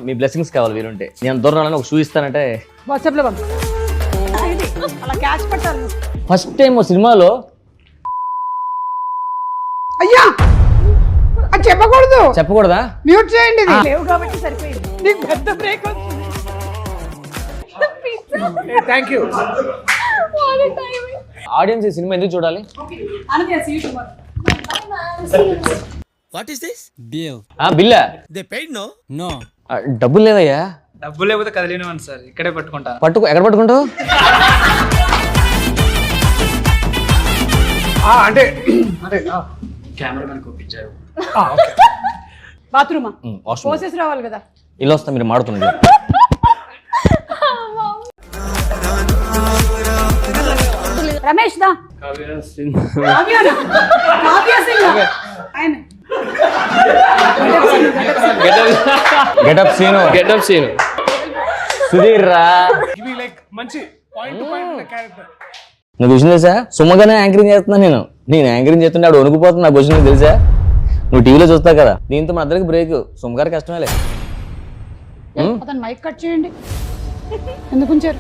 మీ blessings కావాలి వీరుంటే. నేను దూరం ఒక షూ ఇస్తానంటే వాట్సాప్లో పంపు. అలా క్యాచ్ పట్టాలి. ఫస్ట్ టైం సినిమాలో అయ్యా అది చెప్పకూడదు. చెప్పకూడదా? మ్యూట్ చేయండి. లేవు కాబట్టి సరిపోయింది. నీకు పెద్ద బ్రేక్ వస్తుంది. Thank you. ఆడియన్స్ ఈ సినిమా ఎందుకు చూడాలి? What is this? Bill. Billa? They paid no? No. డబ్బులు లేదయ్యా. డబ్బులు లేకపోతే కదిలేనివ్వండి సార్, ఇక్కడే పట్టుకుంటా. ఎక్కడ పట్టుకుంటావు? అంటే కెమెరామెన్ కూపించారు. బాత్రూమా పోసేసి రావాలి కదా. ఇలా వస్తా మీరు మాడుతుంది. రమేష్ దా గెటప్ సీను సుధీర్ రా. లైక్ మంచి పాయింట్ టు పాయింట్ క్యారెక్టర్. నువ్వు క్వశ్చన్ తెలుసా? సుమ్మగానే యాంకరింగ్ చేస్తున్నా. నేను యాంకరింగ్ చేస్తుంటే ఆడు వణుకుపోతున్నా. నా క్వశ్చన్ తెలుసా? నువ్వు టీవీలో చూస్తావు కదా. దీంతో మన అందరికి బ్రేక్. సుమ్మగారు కష్టమేలే. మైక్ కట్ చేయండి. ఎందుకు ఉంచారు?